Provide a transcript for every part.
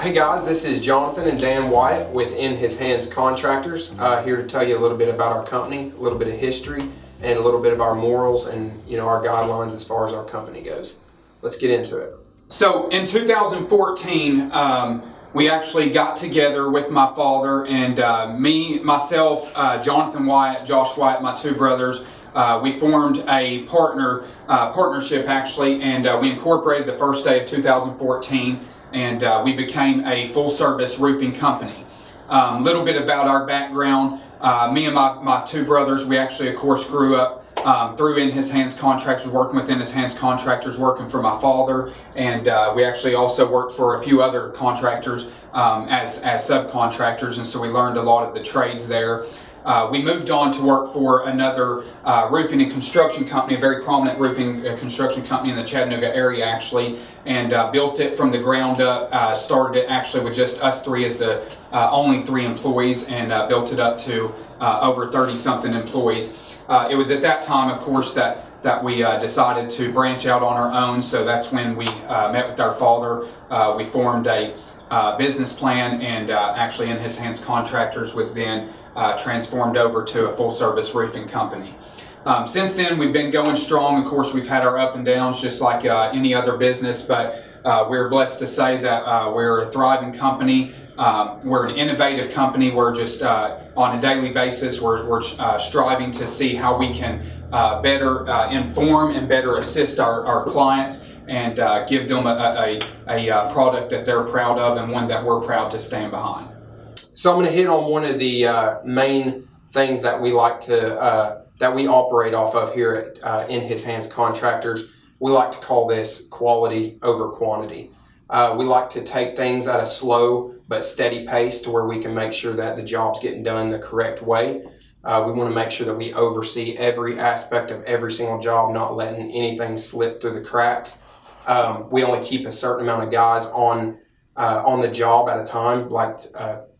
Hey guys, this is Jonathan and Dan Wyatt with In His Hands Contractors, here to tell you a little bit about our company, a little bit of history, and a little bit of our morals and our guidelines as far as our company goes. Let's get into it. So in 2014, we actually got together with my father and myself, Jonathan Wyatt, Josh Wyatt, my two brothers. We formed a partnership actually, and we incorporated the first day of 2014, and we became a full-service roofing company. A little bit about our background. Me and my two brothers, we actually, of course, grew up through In His Hands Contractors, working with In His Hands Contractors, working for my father, and we actually also worked for a few other contractors as subcontractors, and so we learned a lot of the trades there. We moved on to work for another roofing and construction company, a very prominent roofing construction company in the Chattanooga area actually, and built it from the ground up. Started it actually with just us three as the only 3 employees, and built it up to over 30-something employees. It was at that time, of course, that we decided to branch out on our own, so that's when we met with our father. We formed a business plan, and actually In His Hands Contractors was then transformed over to a full-service roofing company. Since then, we've been going strong. Of course, we've had our up and downs just like any other business, but we're blessed to say that we're a thriving company. We're an innovative company. We're just on a daily basis, we're striving to see how we can better inform and better assist our clients, and give them a product that they're proud of and one that we're proud to stand behind. So I'm going to hit on one of the main things that we like to that we operate off of here at In His Hands Contractors. We like to call this quality over quantity. We like to take things at a slow but steady pace to where we can make sure that the job's getting done the correct way. We want to make sure that we oversee every aspect of every single job, not letting anything slip through the cracks. We only keep a certain amount of guys on the job at a time, like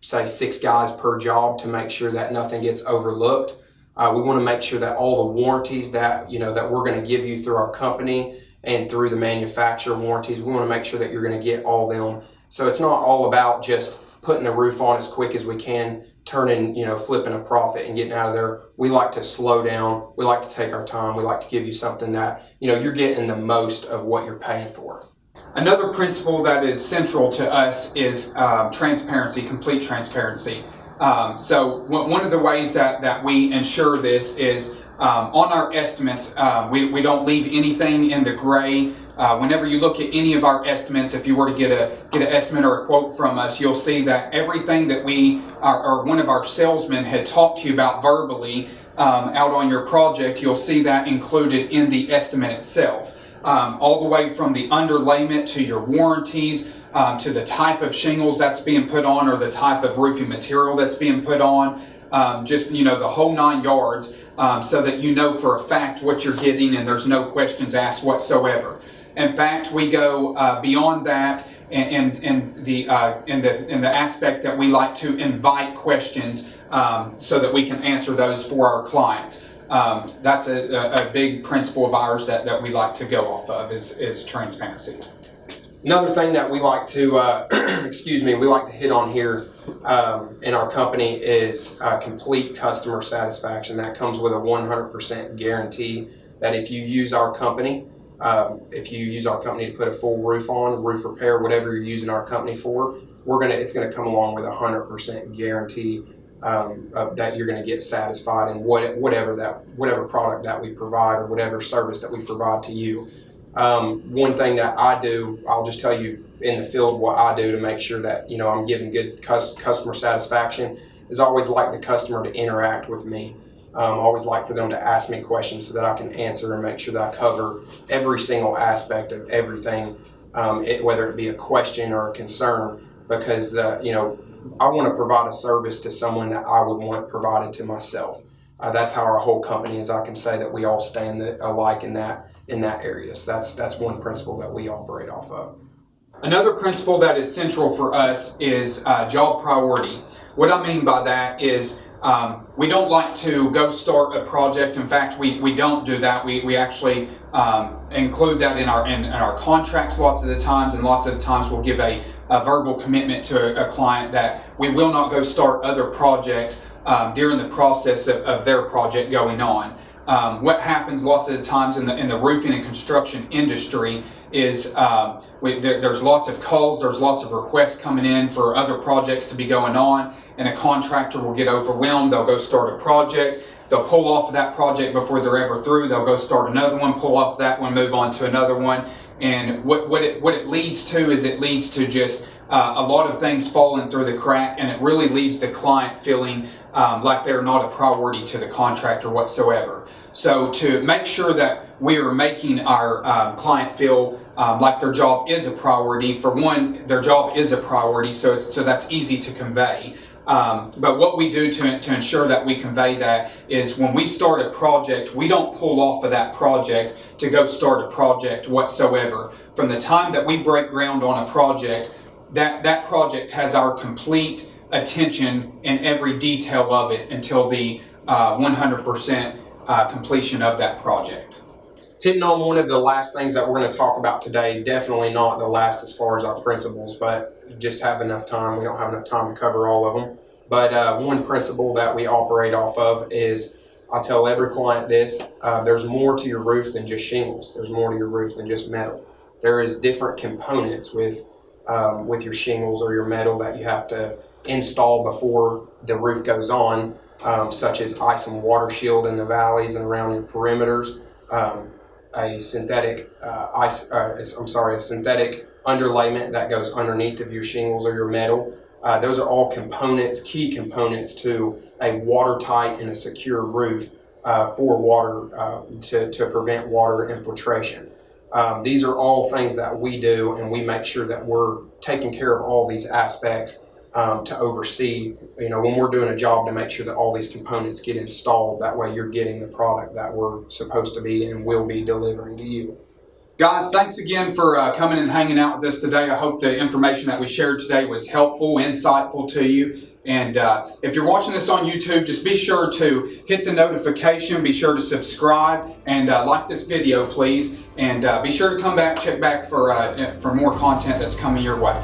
say 6 guys per job, to make sure that nothing gets overlooked. We want to make sure that all the warranties that that we're going to give you through our company and through the manufacturer warranties, we want to make sure that you're going to get all them. So it's not all about just putting the roof on as quick as we can, turning, flipping a profit and getting out of there. We like to slow down. We like to take our time. We like to give you something that, you're getting the most of what you're paying for. Another principle that is central to us is transparency, complete transparency. So one of the ways that we ensure this is on our estimates, we don't leave anything in the gray. Whenever you look at any of our estimates, if you were to get an estimate or a quote from us, you'll see that everything that we or one of our salesmen had talked to you about verbally out on your project, you'll see that included in the estimate itself. All the way from the underlayment to your warranties, to the type of shingles that's being put on or the type of roofing material that's being put on, just the whole 9 yards, so that you know for a fact what you're getting and there's no questions asked whatsoever. In fact, we go beyond that in the aspect that we like to invite questions so that we can answer those for our clients. That's a big principle of ours that we like to go off of is transparency. Another thing that we like to, we like to hit on here in our company is complete customer satisfaction. That comes with a 100% guarantee that if you use our company, to put a full roof on, roof repair, whatever you're using our company for, it's gonna come along with a 100% guarantee that you're going to get satisfied in whatever product that we provide or whatever service that we provide to you. One thing that I do, I'll just tell you in the field what I do to make sure that I'm giving good customer satisfaction, is I always like the customer to interact with me. I always like for them to ask me questions so that I can answer and make sure that I cover every single aspect of everything, whether it be a question or a concern, because I want to provide a service to someone that I would want provided to myself. That's how our whole company is. I can say that we all stand alike in that area. So that's one principle that we operate off of. Another principle that is central for us is job priority. What I mean by that is We don't like to go start a project. In fact, we don't do that. We actually include that in our contracts lots of the times, and lots of the times we'll give a verbal commitment to a client that we will not go start other projects during the process of their project going on. What happens lots of the times in the roofing and construction industry is there's lots of calls, there's lots of requests coming in for other projects to be going on, and a contractor will get overwhelmed. They'll go start a project, they'll pull off of that project before they're ever through, they'll go start another one, pull off that one, move on to another one, and what it leads to is it leads to just a lot of things falling through the crack, and it really leaves the client feeling like they're not a priority to the contractor whatsoever. So to make sure that we are making our client feel like their job is a priority, for one, their job is a priority, so that's easy to convey. But what we do to ensure that we convey that is when we start a project, we don't pull off of that project to go start a project whatsoever. From the time that we break ground on a project, that project has our complete attention in every detail of it until the 100% completion of that project. Hitting on one of the last things that we're going to talk about today, definitely not the last as far as our principles, but just have enough time. We don't have enough time to cover all of them. But one principle that we operate off of is, I tell every client this, there's more to your roof than just shingles. There's more to your roof than just metal. There is different components with your shingles or your metal that you have to install before the roof goes on, such as ice and water shield in the valleys and around your perimeters, a synthetic a synthetic underlayment that goes underneath of your shingles or your metal. Those are all components, key components to a watertight and a secure roof for water to prevent water infiltration. These are all things that we do, and we make sure that we're taking care of all these aspects to oversee, when we're doing a job, to make sure that all these components get installed. That way you're getting the product that we're supposed to be and will be delivering to you. Guys, thanks again for coming and hanging out with us today. I hope the information that we shared today was helpful, insightful to you. And if you're watching this on YouTube, just be sure to hit the notification, be sure to subscribe, and like this video, please. And be sure to come back, check back for more content that's coming your way.